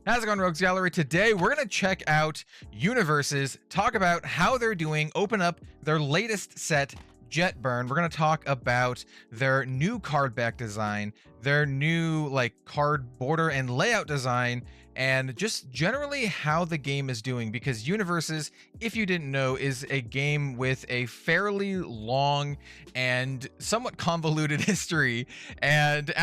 How's it going, Rogues Gallery? Today, we're going to check out UniVersus, talk about how they're doing, open up their latest set, Jetburn. We're going to talk about their new card back design, their new card border and layout design, and just generally how the game is doing, because UniVersus, if you didn't know, is a game with a fairly long and somewhat convoluted history. And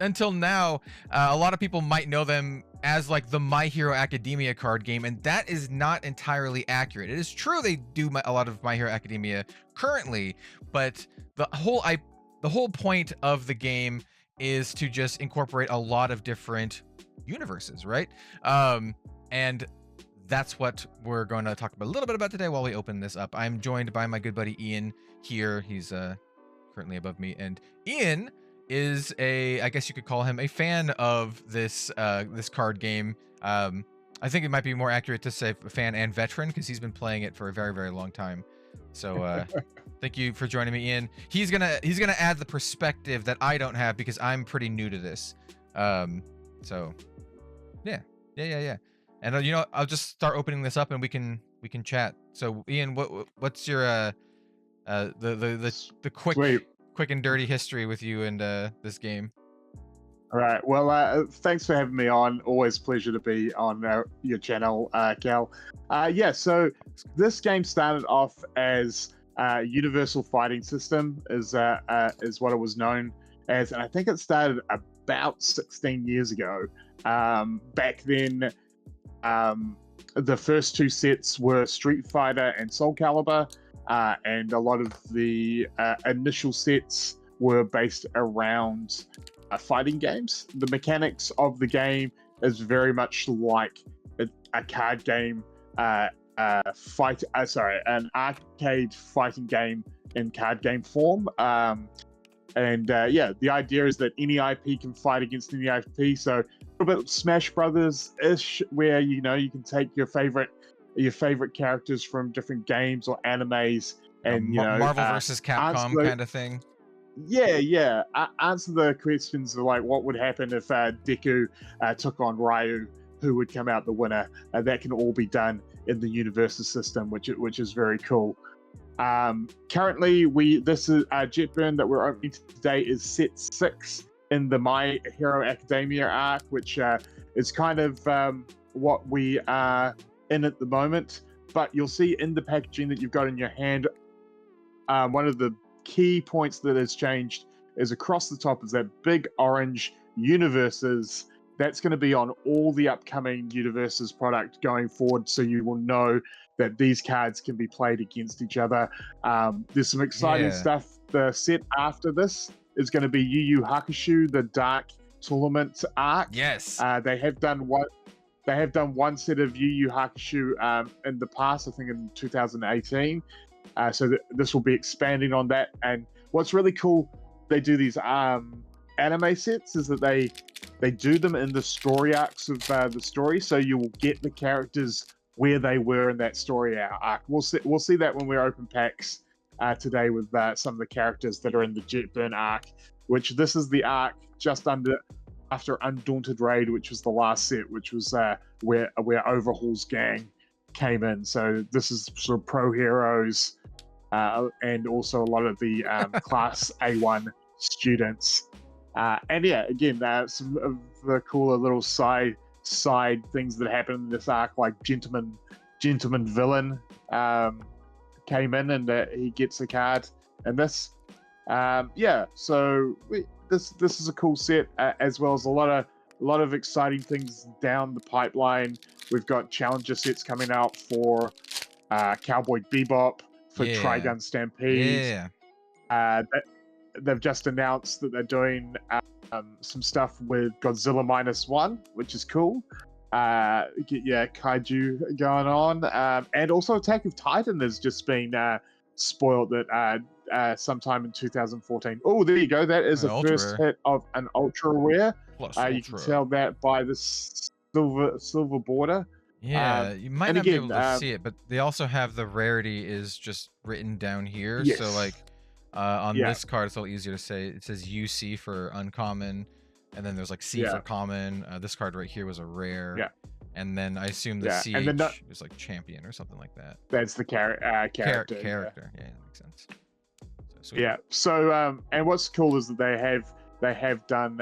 until now, a lot of people might know them as like the My Hero Academia card game, and that is not entirely accurate. It is true they do a lot of My Hero Academia currently, but the whole point of the game is to just incorporate a lot of different universes, right? And that's what we're going to talk about a little bit about today while we open this up. I'm joined by my good buddy Iain here. He's currently above me, and Iain is I guess you could call him a fan of this this card game. I think it might be more accurate to say a fan and veteran, because he's been playing it for a very, very long time. So thank you for joining me, Iain. He's gonna add the perspective that I don't have, because I'm pretty new to this. So yeah. And I'll just start opening this up and we can chat. So Iain, what's your the quick and dirty history with you and this game? All right. Well, thanks for having me on. Always a pleasure to be on your channel, Cal. Yeah. So this game started off as Universal Fighting System, is what it was known as, and I think it started about 16 years ago. Back then, the first two sets were Street Fighter and Soul Calibur. And a lot of the initial sets were based around fighting games. The mechanics of the game is very much like a card game, an arcade fighting game in card game form. Yeah, the idea is that any IP can fight against any IP. So a little bit Smash Brothers-ish, where you can take your favorite characters from different games or animes, and Marvel versus Capcom kind of thing. Yeah. Answer the questions of like what would happen if Deku took on Ryu, who would come out the winner. That can all be done in the UniVersus system, which is very cool. Currently, this is Jetburn that we're opening today is set 6 in the My Hero Academia arc, which is kind of what we are in at the moment. But you'll see in the packaging that you've got in your hand, one of the key points that has changed is across the top is that big orange UniVersus. That's going to be on all the upcoming UniVersus product going forward, so you will know that these cards can be played against each other. There's some exciting stuff. The set after this is going to be Yu Yu Hakusho, the Dark Tournament arc. Yes. They have done one set of Yu Yu Hakusho in the past, I think in 2018. So this will be expanding on that. And what's really cool, they do these anime sets, is that they do them in the story arcs of the story. So you will get the characters where they were in that story arc. We'll see that when we open packs today with some of the characters that are in the Jetburn arc, which this is the arc just after Undaunted Raid, which was the last set, which was where Overhaul's gang came in. So this is sort of pro heroes and also a lot of the class A1 students. And yeah, again, some of the cooler little side things that happen in this arc, like Gentleman Villain came in and he gets a card. And this, so this is a cool set, as well as a lot of exciting things down the pipeline. We've got challenger sets coming out for Cowboy Bebop, for Trigun Stampede. They've just announced that they're doing some stuff with Godzilla -1, which is cool. Kaiju going on. And also Attack of Titan has just been spoiled at sometime in 2014. Oh, there you go. That is the first hit of an ultra rare. You can tell that by the silver border. Yeah, you might not be able to see it, but they also have the rarity is just written down here. Yes. So on this card, it's a little easier to say. It says UC for uncommon. and then there's like C Yeah. for common. This card right here was a rare. Yeah. And then I assume the Yeah, CH and then is like champion or something like that. that's the character. Character. Yeah, that makes sense. So, sweet. Yeah. So and what's cool is that they have done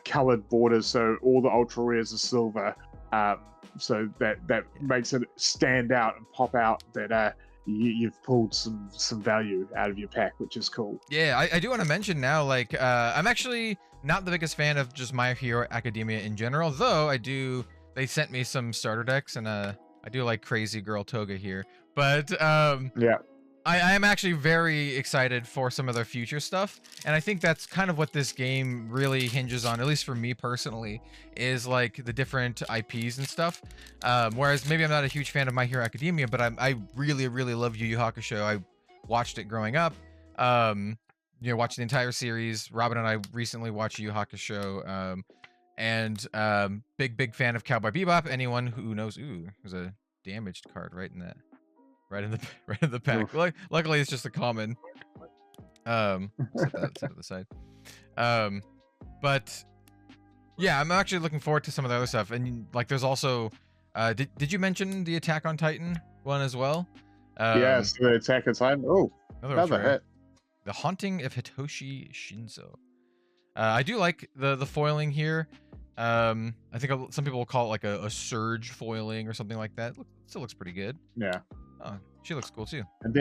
colored borders, so all the ultra rares are silver. So that makes it stand out and pop out that you've pulled some value out of your pack, which is cool. Yeah, I do want to mention now, like, I'm actually not the biggest fan of just My Hero Academia in general, though they sent me some starter decks, and I do like Crazy Girl Toga here. But Yeah. I am actually very excited for some of their future stuff, and I think that's kind of what this game really hinges on, at least for me personally, is like the different IPs and stuff. Whereas maybe I'm not a huge fan of My Hero Academia, but I really, really love Yu Yu Hakusho. I watched it growing up. Watched the entire series. Robin and I recently watched Yu Yu Hakusho, and big fan of Cowboy Bebop. Anyone who knows, there's a damaged card right in the pack. Luckily, it's just a common. Set that to the side. But yeah, I'm actually looking forward to some of the other stuff. And like, there's also, did you mention the Attack on Titan one as well? Yes, the Attack on Titan. Oh, another hit. The Haunting of Hitoshi Shinzo. I do like the foiling here. I think some people will call it like a surge foiling or something like that. Still looks pretty good. Yeah. Oh, she looks cool too. And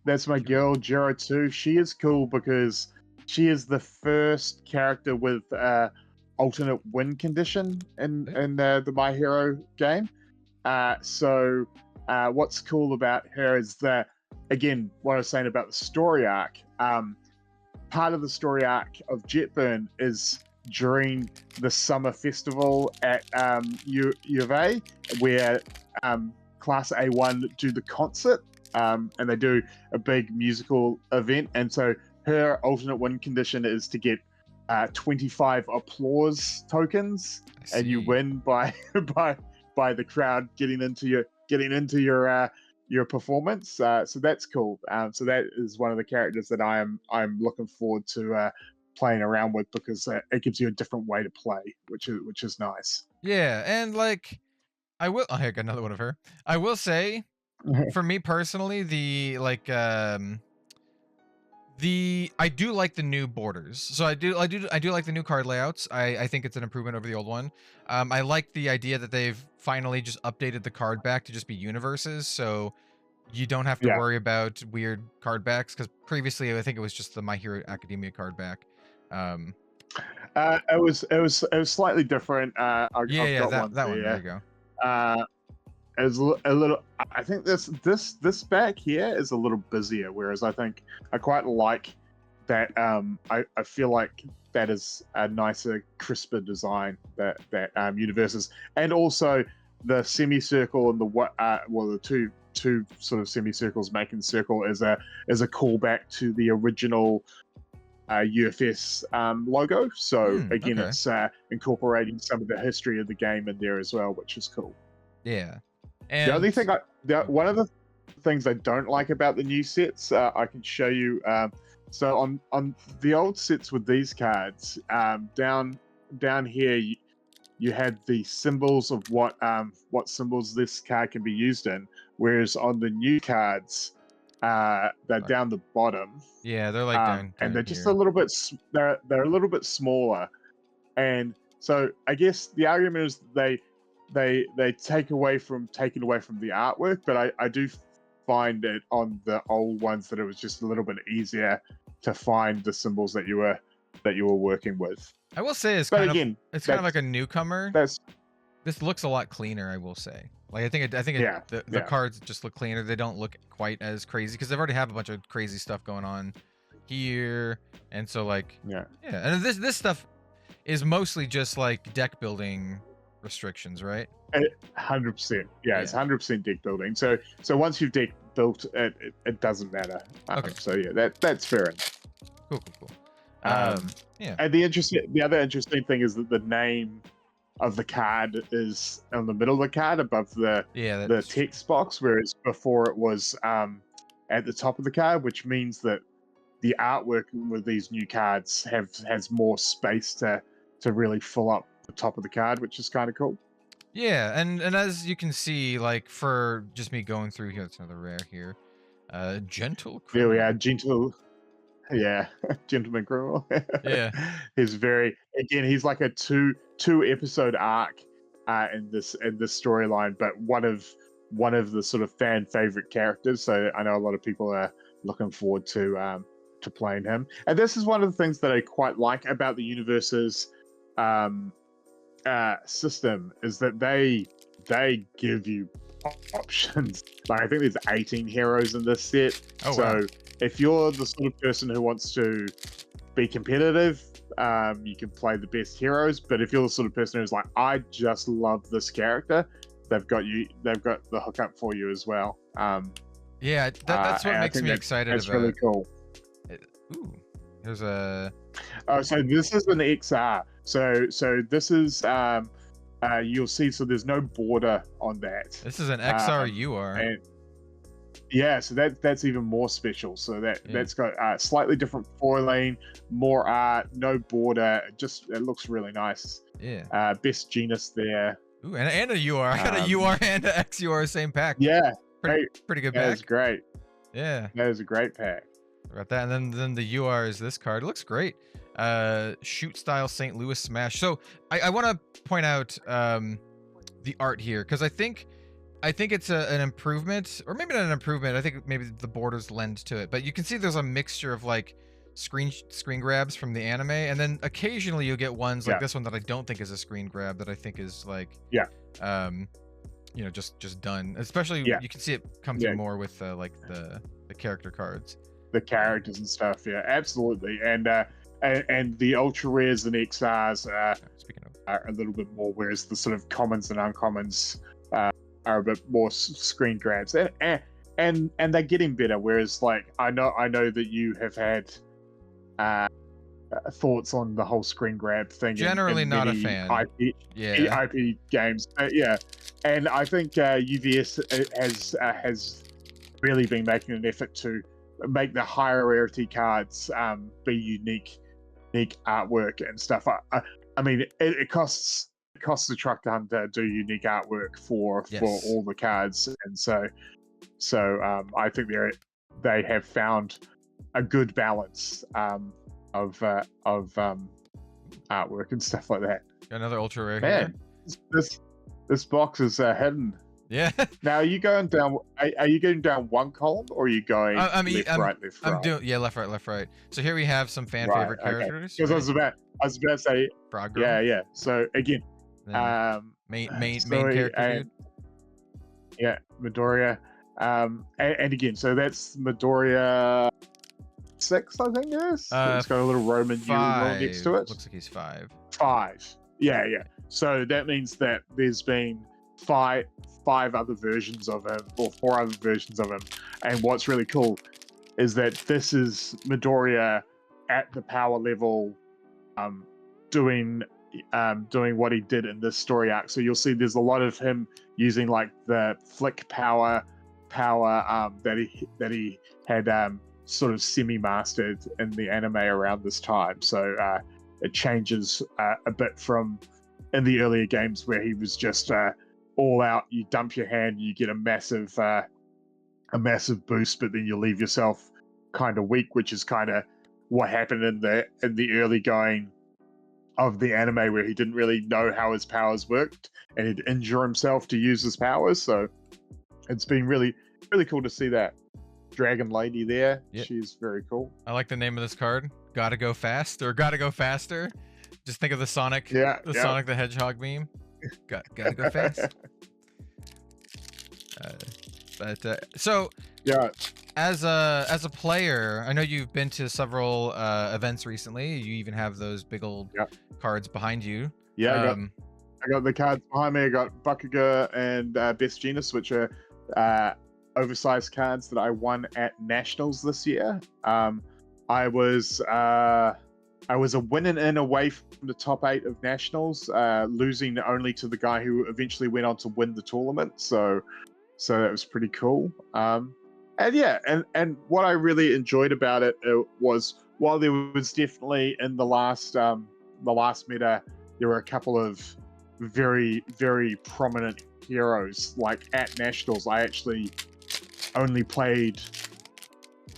that's my girl Jiro too. She is cool because she is the first character with alternate win condition in the My Hero game. So what's cool about her is that, again, what I was saying about the story arc. Part of the story arc of Jetburn is during the summer festival at U of A, where Class A1 do the concert, and they do a big musical event. And so her alternate win condition is to get 25 applause tokens, and you win by the crowd getting into your performance. So that's cool. So that is one of the characters that I'm looking forward to playing around with, because it gives you a different way to play, which is nice. Yeah, and like I got another one of her. I will say, for me personally, I do like the new borders. So I do like the new card layouts. I think it's an improvement over the old one. I like the idea that they've finally just updated the card back to just be UniVersus, so you don't have to worry about weird card backs, because previously I think it was just the My Hero Academia card back. It was slightly different. That one. There you go. Is a little. I think this back here is a little busier, whereas I think I quite like that. I feel like that is a nicer, crisper design that UniVersus, and also the semicircle and the two sort of semicircles making circle is a callback to the original UFS logo. So again, it's incorporating some of the history of the game in there as well, which is cool. Yeah. And the only thing one of the things I don't like about the new sets, I can show you. So on the old sets with these cards, down here you had the symbols of what symbols this card can be used in, whereas on the new cards, they're down the bottom. Yeah, they're like down and they're here. just a little bit. They're a little bit smaller, and so I guess the argument is they taken away from the artwork, but I do find it on the old ones that it was just a little bit easier to find the symbols that you were working with. I will say it's kind of like a newcomer. This looks a lot cleaner, I will say. Like I think the cards just look cleaner. They don't look quite as crazy because they've already have a bunch of crazy stuff going on here, and so like and this stuff is mostly just like deck building restrictions, right? 100%. Yeah, it's 100% deck building. So once you've deck built, it doesn't matter. So yeah, that's fair enough. Cool. And the other interesting thing is that the name of the card is on the middle of the card above the text box, whereas before it was at the top of the card, which means that the artwork with these new cards has more space to really fill up the top of the card, which is kind of cool. Yeah, and as you can see, like for just me going through here, it's another rare here. Gentle There we Criminal. are, gentle. Yeah, Gentleman Criminal. Yeah. He's very, again, he's like a two episode arc in this storyline, but one of the sort of fan favorite characters. So I know a lot of people are looking forward to playing him. And this is one of the things that I quite like about the UniVersus system, is that they give you options. Like, I think there's 18 heroes in this set. Oh, so wow. if you're the sort of person who wants to be competitive, you can play the best heroes. But if you're the sort of person who's like, I just love this character, they've got the hookup for you as well. Yeah, that's what makes me excited that's about. really cool. Ooh, there's a. Oh, so this is an XR. So this is you'll see. So there's no border on that. This is an XR UR. And yeah, so that's even more special. So that's got slightly different foiling, more art, no border. It looks really nice. Yeah. Best genus there. Ooh, and a UR. I got a UR and a XUR same pack. Yeah, pretty good pack. That is great. Yeah. That is a great pack. About that, and then the UR is this card. It looks great. Shoot style St. Louis Smash. So I want to point out the art here, because I think it's an improvement, or maybe not an improvement. I think maybe the borders lend to it, but you can see there's a mixture of like screen grabs from the anime, and then occasionally you'll get ones like this one that I don't think is a screen grab, that I think is like just done. Especially you can see it come through more with like the character cards, the characters and stuff. Yeah, absolutely. And the ultra rares and XRs are a little bit more, whereas the sort of commons and uncommons are a bit more screen grabs, and they're getting better. Whereas, like, I know that you have had thoughts on the whole screen grab thing. Generally, not a fan. IP games, and I think UVS has really been making an effort to make the higher rarity cards be unique artwork and stuff. I mean, it costs a truck ton to do unique artwork for all the cards, and so I think they have found a good balance of artwork and stuff like that. Got another ultra rare Man, here. This box is hidden. Yeah. Now, are you going down? Are you going down one column, or are you going left, right, left, right? I'm doing left, right. So here we have some fan favorite characters. Because I was about to say, yeah. So again, main character. Dude. Yeah, Midoriya. And again, so that's Midoriya 6, I think it is. It's got a little Roman numeral next to it. Looks like he's 5. 5. Yeah. So that means that there's been five other versions of him, or 4 other versions of him. And what's really cool is that this is Midoriya at the power level, doing what he did in this story arc. So you'll see there's a lot of him using like the flick power that he had sort of semi-mastered in the anime around this time. So it changes a bit from in the earlier games where he was just all out. You dump your hand, you get a massive boost, but then you leave yourself kind of weak, which is kind of what happened in the early going of the anime, where he didn't really know how his powers worked and he'd injure himself to use his powers. So it's been really, really cool to see that dragon lady there. Yep. She's very cool. I like the name of this card. Gotta go fast, or gotta go faster. Just think of the Sonic, Sonic the Hedgehog meme. Gotta go fast. So as a player, I know you've been to several events recently. You even have those big old cards behind you. Yeah, I got the cards behind me. I got Bakuga and Best Genus, which are oversized cards that I won at Nationals this year. I was a win and in away from the top 8 of Nationals, losing only to the guy who eventually went on to win the tournament. So that was pretty cool. And And yeah, and what I really enjoyed about it, was, while there was definitely in the last meta, there were a couple of very, very prominent heroes. Like at Nationals, I actually only played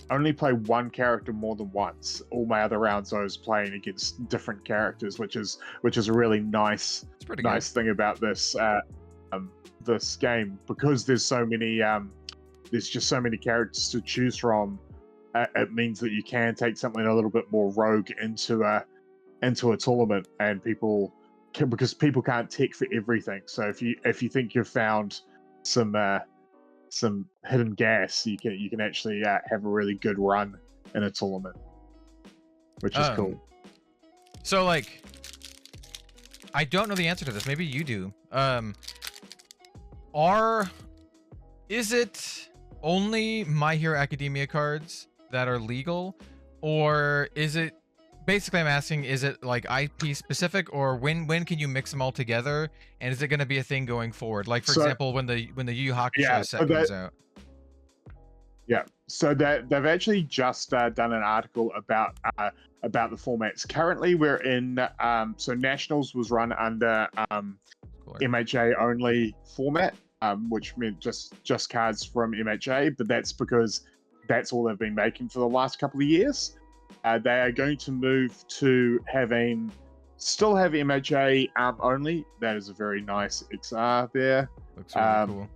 one character more than once. All my other rounds I was playing against different characters, which is a really nice thing about this game, because there's so many there's just so many characters to choose from. It means that you can take something a little bit more rogue into a tournament, and because people can't tick for everything. So if you think you've found some hidden gas, you can actually have a really good run in a tournament, which is cool. So like, I don't know the answer to this. Maybe you do. Is it only My Hero Academia cards that are legal, or is it, basically I'm asking, is it like IP specific, or when can you mix them all together, and is it going to be a thing going forward? Like for example, when the Yu Yu Hakusho set comes out. Yeah, so they've actually just done an article about the formats. Currently, we're in so Nationals was run under MHA only format, which meant just cards from MHA, but that's because that's all they've been making for the last couple of years. They are going to move to still have MHA only. That is a very nice XR there. Looks really cool.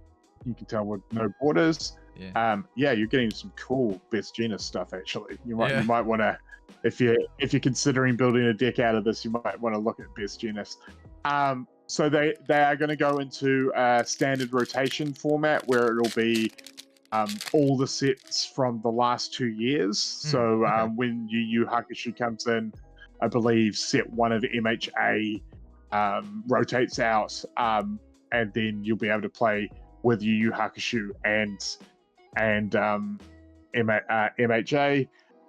You can tell with no borders. Yeah. You're getting some cool Best Genus stuff actually. You might want to, if you're considering building a deck out of this, you might want to look at Best Genus. So they are going to go into a standard rotation format where it'll be all the sets from the last 2 years. So when Yu Yu Hakusho comes in, I believe set 1 of MHA rotates out, and then you'll be able to play with Yu Yu Hakusho and MHA,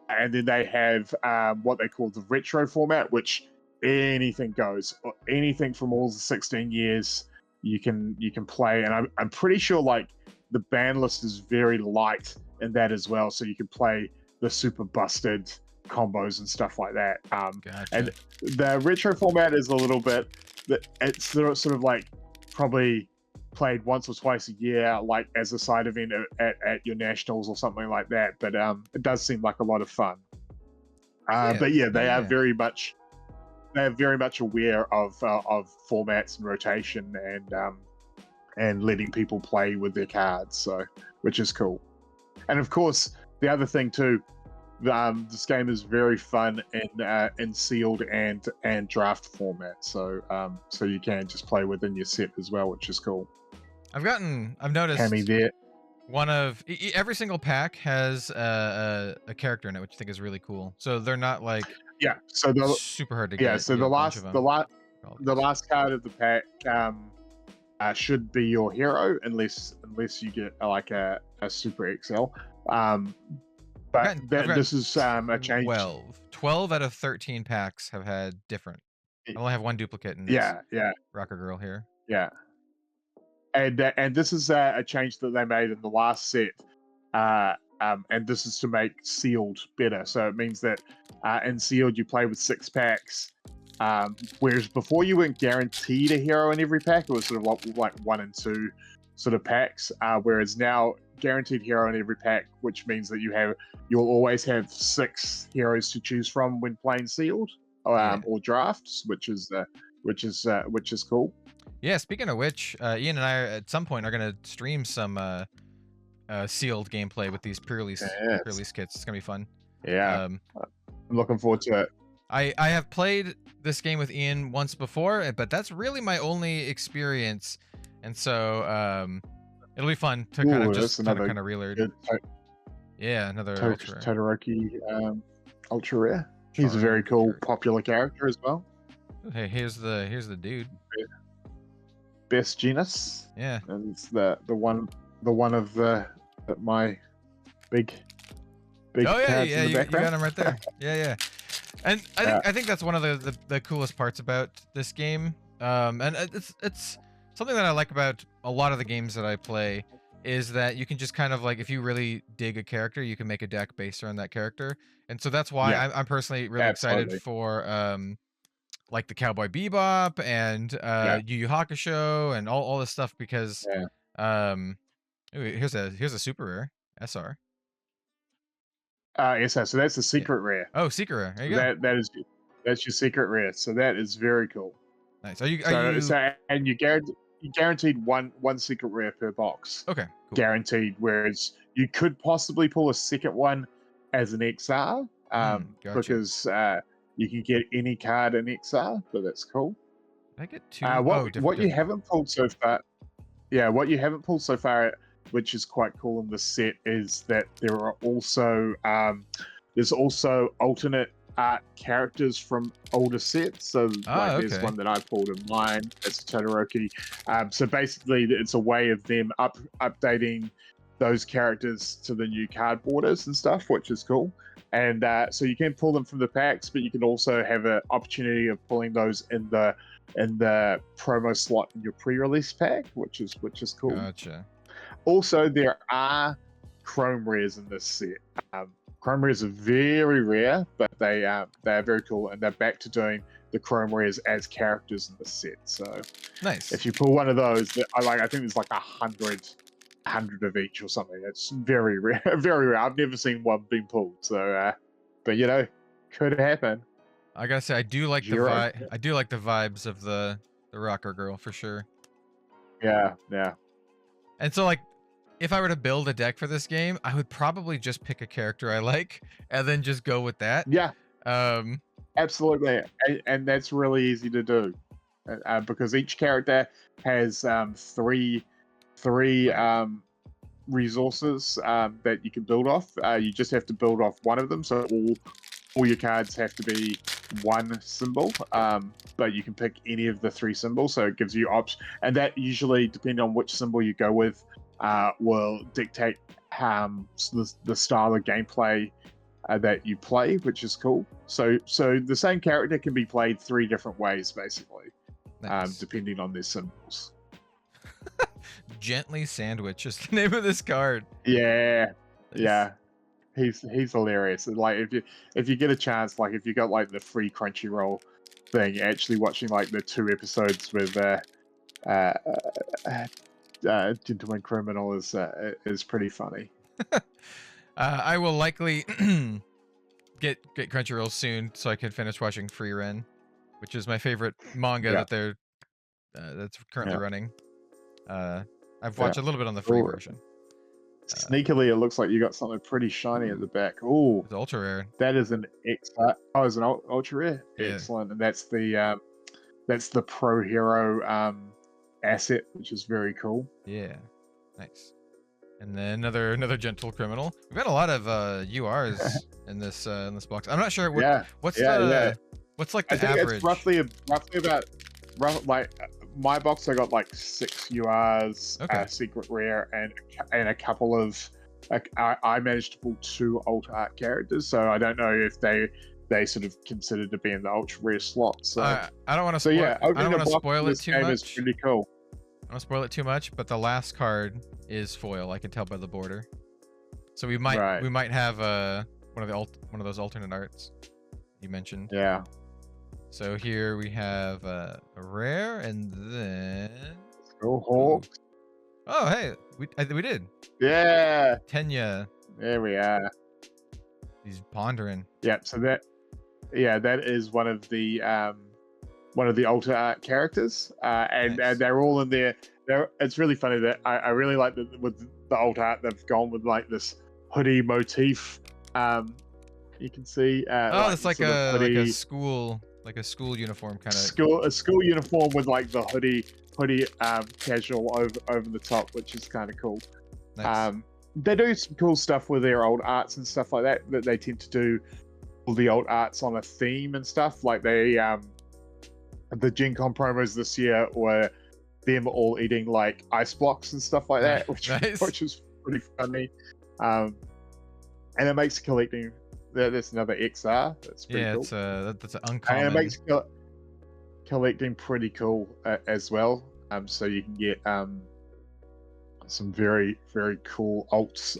and then they have what they call the retro format, which anything goes, anything from all the 16 years you can play. And I'm pretty sure like the ban list is very light in that as well, so you can play the super busted combos and stuff like that. Gotcha. And the retro format is a little bit, it's sort of like probably played once or twice a year, like as a side event at your Nationals or something like that. But it does seem like a lot of fun. But yeah, they are very much aware of formats and rotation and letting people play with their cards, so which is cool. And of course, the other thing too, this game is very fun in sealed and draft format. So so you can just play within your set as well, which is cool. I've noticed Hammy there. One of every single pack has a character in it, which I think is really cool. So they're not like so the super hard to get. Yeah, so the last card of the pack should be your hero, unless you get like a super XL. But this is a change. 12 out of 13 packs have had different. I only have one duplicate in this Rocker Girl here. Yeah. And this is a change that they made in the last set, and this is to make sealed better. So it means that in sealed you play with 6 packs, whereas before you weren't guaranteed a hero in every pack. It was sort of like 1 and 2 sort of packs, whereas now guaranteed hero in every pack, which means that you'll always have 6 heroes to choose from when playing sealed or drafts, which is cool. Yeah, speaking of which, Ian and I at some point are gonna stream some sealed gameplay with these pre-release kits. It's gonna be fun. Yeah, I'm looking forward to it. I have played this game with Ian once before, but that's really my only experience, and so it'll be fun to kind of relearn. Another Todoroki ultra rare. He's a very cool, popular character as well. Hey, here's the dude. Best Genus. Yeah. And it's the one of my big oh yeah, in the you got him right there. yeah. And I think that's one of the coolest parts about this game. And it's something that I like about a lot of the games that I play is that you can just kind of like, if you really dig a character, you can make a deck based around that character. And so that's why Yeah, I'm personally really excited absolutely. for like the Cowboy Bebop and Yeah, Yu Yu Hakusho and all this stuff, because yeah. um ooh, here's a super rare SR. Yes, so that's a Yeah. secret rare. Oh, secret rare. There So you go. that's your secret rare. So that is very cool. Nice. Are So you and you guaranteed one secret rare per box. okay? Cool. Guaranteed. Whereas you could possibly pull a second one as an XR, Gotcha. because you can get any card in XR, but that's cool. Did I get two? Oh, What you different. haven't pulled so far, yeah, what you haven't pulled so far, which is quite cool in this set, is that there are also there's also alternate art characters from older sets. So like there's Okay. one that I pulled in mine. It's a Todoroki. So basically, it's a way of them updating those characters to the new card borders and stuff, which is cool. And so you can pull them from the packs, but you can also have an opportunity of pulling those in the promo slot in your pre-release pack, which is cool. Gotcha. Also, there are chrome rares in this set. Chrome rares are very rare, but they are very cool, and they're back to doing the chrome rares as characters in the set. So Nice. if you pull one of those, I think there's like 100 of each or something. It's very rare, very rare. I've never seen one being pulled. So, but you know, could happen. I gotta say, I do like the Zero. vibe. I do like the vibes of the rocker girl for sure. Yeah, yeah. And so, like, if I were to build a deck for this game, I would probably just pick a character I like and then just go with that. Yeah, Um, absolutely. And that's really easy to do, because each character has three resources that you can build off. You just have to build off one of them. So all your cards have to be one symbol, but you can pick any of the three symbols. So it gives you options, and that usually, depending on which symbol you go with, will dictate the style of gameplay that you play, which is cool. So the same character can be played 3 different ways, basically, nice. depending on their symbols. Gently Sandwich is the name of this card. Yeah, Nice. yeah. He's hilarious. And like if you get a chance, like if you got like the free Crunchyroll thing, actually watching like the 2 episodes with Gentleman Criminal is pretty funny. I will likely get Crunchyroll soon so I can finish watching Free Ren, which is my favorite manga that they're that's currently running. I've watched a little bit on the free version. Sneakily, it looks like you got something pretty shiny at the back. Oh, It's ultra rare. that is an it's an ultra rare. Yeah. Excellent, and that's the Pro Hero asset, which is very cool. Yeah, nice. And then another gentle criminal. We've got a lot of URs in this box. I'm not sure what's like the I think average. it's roughly about like my box. I got like 6 URs, secret rare, and a couple of I managed to pull 2 ultra art characters. So I don't know if they sort of considered to be in the ultra rare slot. So I don't want to. So yeah, I don't want to spoil it too much. Is pretty cool. I don't want to spoil it too much, but the last card is foil. I can tell by the border. So we might have one of those alternate arts you mentioned. Yeah. So here we have a rare, and then Go Hawks. Oh hey, we did. Yeah. Tenya. There we are. He's pondering. Yeah. So that is one of the alter art characters, and they're all in there. It's really funny that I really like that with the alter art they've gone with like this hoodie motif. You can see. It's like a school uniform kind of. A school uniform with like the hoodie casual over the top, which is kind of cool. Nice. They do some cool stuff with their old arts and stuff like that. That they tend to do all the old arts on a theme and stuff. Like they the Gen Con promos this year were them all eating like ice blocks and stuff like that, which is pretty funny. And it makes collecting. That's another XR. That's pretty cool. That's uncommon. And it makes collecting pretty cool as well. So you can get some very, very cool alts.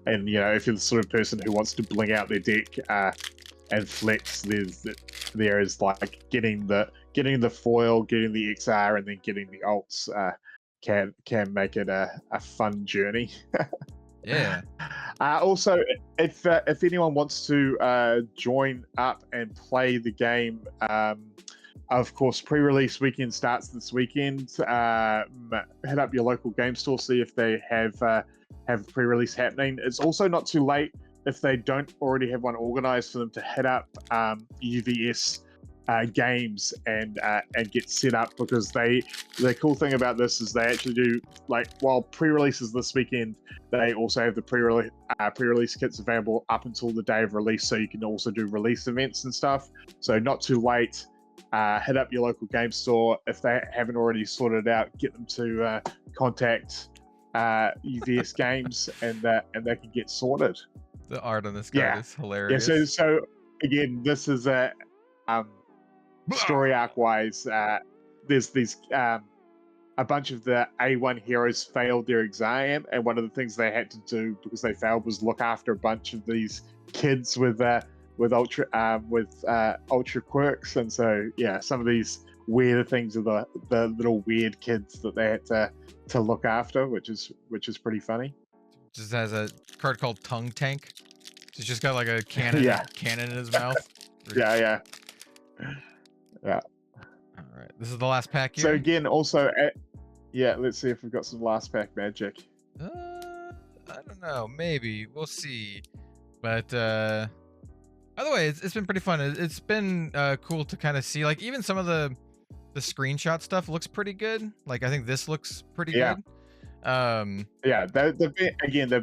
And you know, if you're the sort of person who wants to bling out their deck and flex, there is like getting the foil, getting the XR, and then getting the alts can make it a fun journey. Yeah. Also, if anyone wants to join up and play the game, of course, pre-release weekend starts this weekend. Hit up your local game store, see if they have pre-release happening. It's also not too late if they don't already have one organized for them to hit up UVS games and get set up, because the cool thing about this is they actually do, like, while pre-releases this weekend, they also have the pre-release kits available up until the day of release, so you can also do release events and stuff. So not too late. Hit up your local game store. If they haven't already sorted it out, get them to contact UVS games, and they can get sorted. The art on this card is hilarious. Yeah, so again, this is a story arc wise. There's these a bunch of the A1 heroes failed their exam, and one of the things they had to do because they failed was look after a bunch of these kids with ultra quirks. And so yeah, some of these weird things are the little weird kids that they had to look after, which is pretty funny. Just has a card called Tongue Tank. He's just got like a cannon in his mouth. Yeah. All right, this is the last pack here. So again, also let's see if we've got some last pack magic. I don't know, maybe we'll see. But either way, it's been pretty fun. It's been cool to kind of see, like, even some of the screenshot stuff looks pretty good. Like, I think this looks pretty good. They've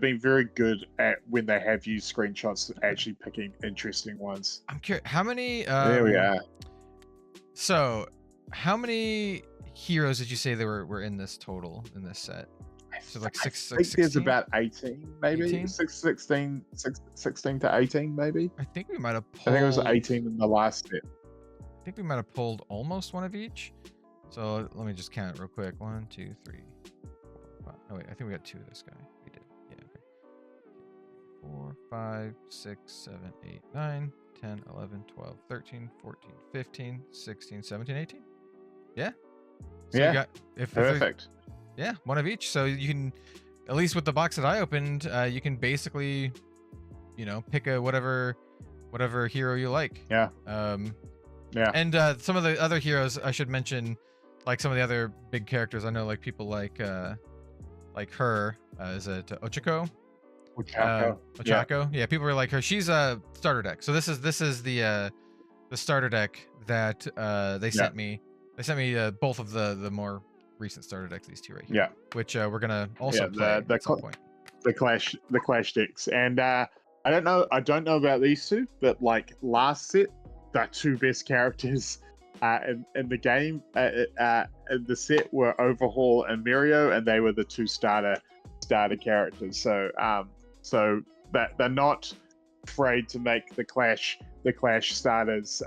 been very good at, when they have used screenshots, actually picking interesting ones. I'm curious, how many there we are. So how many heroes did you say there were in this total, in this set? So like I think there's about 18, maybe 18? 16 to 18, maybe. I think we might have pulled, I think it was 18 in the last set. I think we might have pulled almost one of each. So let me just count it real quick. 1, 2, 3, 4, 5. Oh wait, I think we got 2 of this guy. We did. Yeah, okay. 4, 5, 6, 7, 8, 9, 10, 11, 12, 13, 14, 15, 16, 17, 18. Yeah. So yeah. You got, perfect. Yeah, one of each. So you can, at least with the box that I opened, you can basically, pick a whatever hero you like. Yeah. Yeah. And some of the other heroes I should mention, like some of the other big characters. I know, like people like her. Is it Ochako? Ochako. Yeah, people are like her. She's a starter deck. So this is the starter deck that they sent me. They sent me both of the more recent starter decks, these two right here. Yeah. Which we're gonna also play at some point. The clash decks, and I don't know about these two, but like last set, the 2 best characters in the game in the set were Overhaul and Mirio, and they were the 2 starter characters. So so that they're not afraid to make the clash starters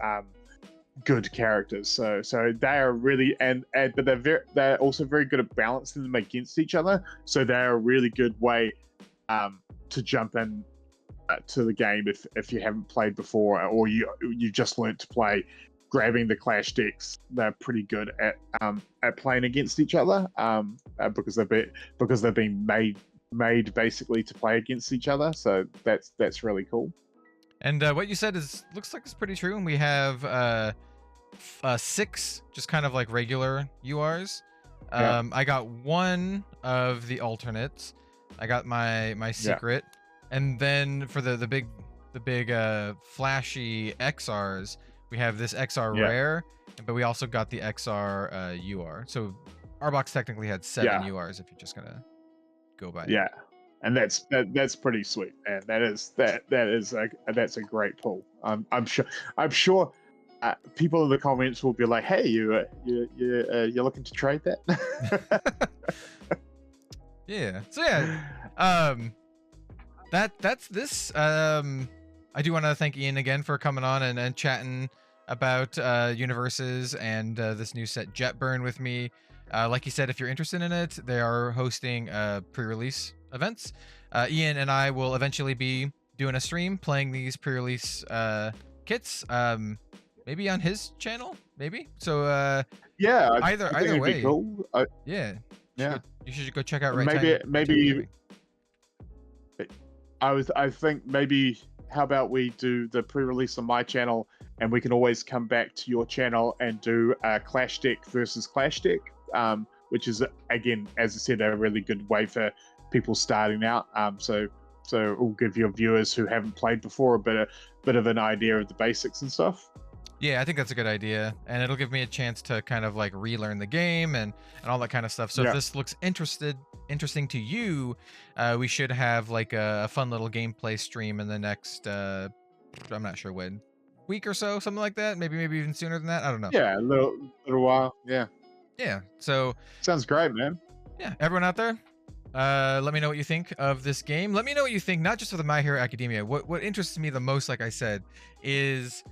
good characters. So they are really but they're also very good at balancing them against each other. So they're a really good way to jump in to the game if you haven't played before, or you just learned to play. Grabbing the clash decks, they're pretty good at playing against each other, because they've been made basically to play against each other. So that's really cool. And what you said looks like it's pretty true. And we have 6 just kind of like regular URs. I got 1 of the alternates. I got my secret, and then for the big flashy XRs, we have this XR rare, but we also got the XR UR. So our box technically had 7 URs if you're just gonna go by. Yeah, and that's pretty sweet, and that's a great pull. I'm sure people in the comments will be like, "Hey, you're looking to trade that?" Yeah. So that's this. I do want to thank Iain again for coming on and chatting about UniVersus and this new set Jetburn with me. Like you said, if you're interested in it, they are hosting pre-release events. Iain and I will eventually be doing a stream playing these pre-release kits. Maybe on his channel, maybe. So Yeah, I either think it'd way, be cool. yeah, Yeah, you should go check out Right maybe Time maybe Gaming. I think maybe how about we do the pre-release on my channel, and we can always come back to your channel and do a Clash deck versus Clash deck, which is again, as I said, a really good way for people starting out. So it'll give your viewers who haven't played before a bit of an idea of the basics and stuff. Yeah, I think that's a good idea, and it'll give me a chance to kind of like relearn the game and all that kind of stuff. So if Yeah. this looks interesting to you, we should have like a fun little gameplay stream in the next I'm not sure when, week or so, something like that. Maybe even sooner than that. I don't know. Yeah, a little while. Yeah, Yeah. So sounds great, man. yeah, everyone out there, let me know what you think of this game. Let me know what you think, not just of the My Hero Academia. What interests me the most, like I said, is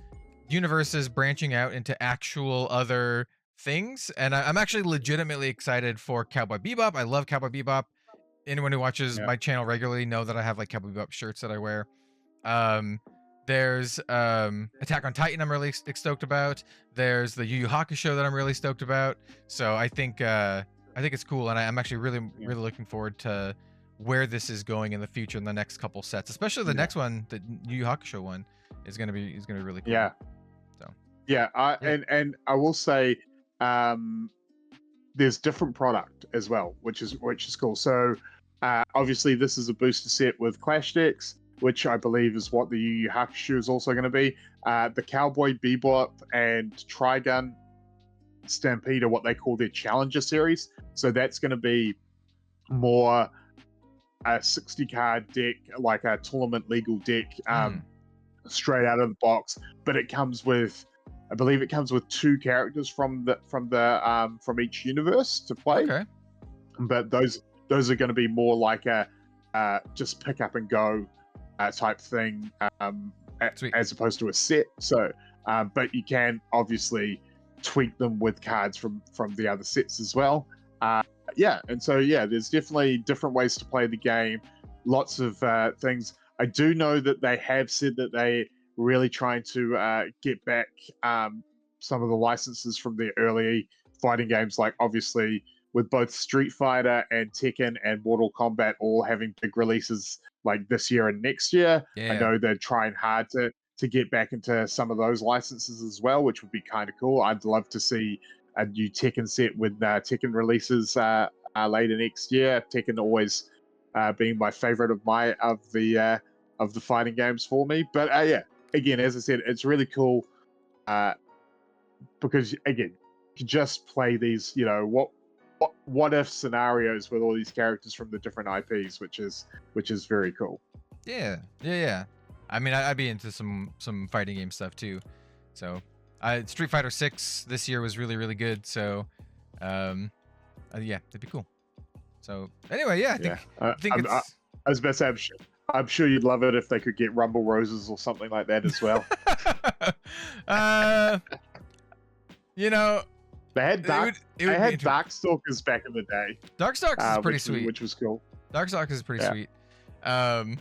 UniVersus branching out into actual other things, and I'm actually legitimately excited for Cowboy Bebop. I love Cowboy Bebop. Anyone who watches Yeah. my channel regularly know that I have like Cowboy Bebop shirts that I wear. There's Attack on Titan I'm really stoked about. There's the Yu Yu Hakusho that I'm really stoked about. So I think it's cool, and I'm actually really looking forward to where this is going in the future in the next couple sets, especially the next one, the Yu Yu Hakusho one is gonna be really cool. Yeah. So Yeah, and I will say, there's different product as well, which is cool. So obviously this is a booster set with Clash decks, which I believe is what the Yu Yu Hakusho is also going to be. The Cowboy Bebop and Trigun Stampede are what they call their Challenger series. So that's going to be more a 60 card deck, like a tournament legal deck, straight out of the box. But it comes with, I believe it comes with 2 characters from each universe to play. Okay. But those are going to be more like a just pick up and go type thing, as opposed to a set. So, but you can obviously tweak them with cards from the other sets as well. And so there's definitely different ways to play the game. Lots of things. I do know that they have said that they really trying to get back some of the licenses from the early fighting games, like obviously with both Street Fighter and Tekken and Mortal Kombat all having big releases like this year and next year. Yeah. I know they're trying hard to get back into some of those licenses as well, which would be kind of cool. I'd love to see a new Tekken set with Tekken releases later next year. Tekken always being my favorite of the fighting games for me. But again, as I said, it's really cool because again, you can just play these, what if scenarios with all these characters from the different IPs, which is very cool. Yeah. I mean, I'd be into some fighting game stuff too. So, Street Fighter 6 this year was really good. So, it'd be cool. So anyway, I think it's. I was about to say, I'm sure you'd love it if they could get Rumble Roses or something like that as well. They had Darkstalkers back in the day. Darkstalkers is pretty sweet, which was cool. Darkstalkers is pretty sweet. I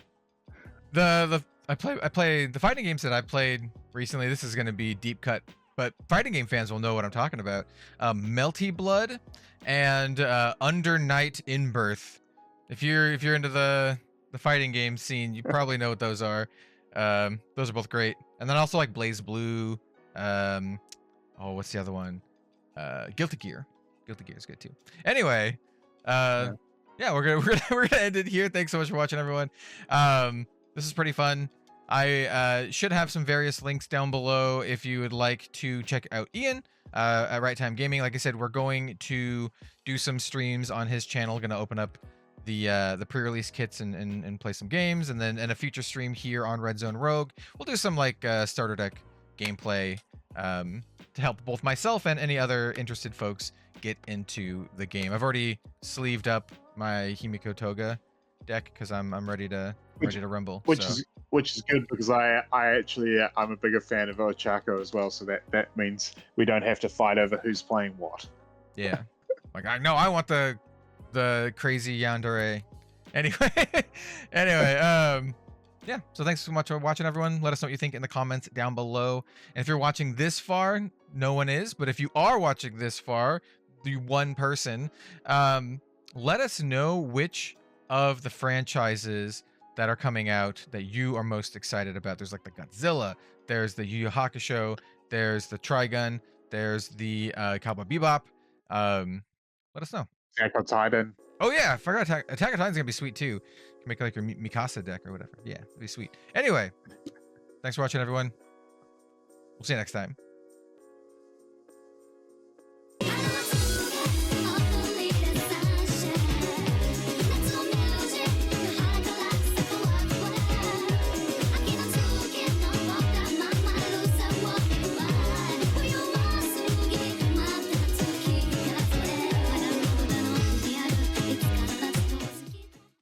play the fighting games that I played recently. This is going to be deep cut, but fighting game fans will know what I'm talking about. Melty Blood and Under Night in Birth. If you're into the fighting game scene, you probably know what those are. Those are both great. And then also like Blaze Blue. What's the other one? Guilty Gear. Guilty Gear is good too. Anyway, we're gonna end it here. Thanks so much for watching, everyone. This is pretty fun. I should have some various links down below if you would like to check out Iain at Right Time Gaming. Like I said, we're going to do some streams on his channel. Going to open up the pre-release kits and play some games, and then in a future stream here on Red Zone Rogue, we'll do some like starter deck gameplay to help both myself and any other interested folks get into the game. I've already sleeved up my Himiko Toga deck because I'm ready to rumble. Which is good because I'm a bigger fan of Ochako as well, so that means we don't have to fight over who's playing what. Yeah. Like, I know I want the crazy yandere. Anyway, yeah. So thanks so much for watching, everyone. Let us know what you think in the comments down below. And if you're watching this far, no one is, but if you are watching this far, the one person, let us know which of the franchises that are coming out that you are most excited about. There's like the Godzilla, there's the Yu Yu Hakusho, there's the Trigun, there's the Cowboy Bebop. Let us know. Attack on Titan. Oh yeah, I forgot Attack on Titan's gonna be sweet too. You can make like your Mikasa deck or whatever. Yeah, it'll be sweet. Anyway, thanks for watching, everyone. We'll see you next time.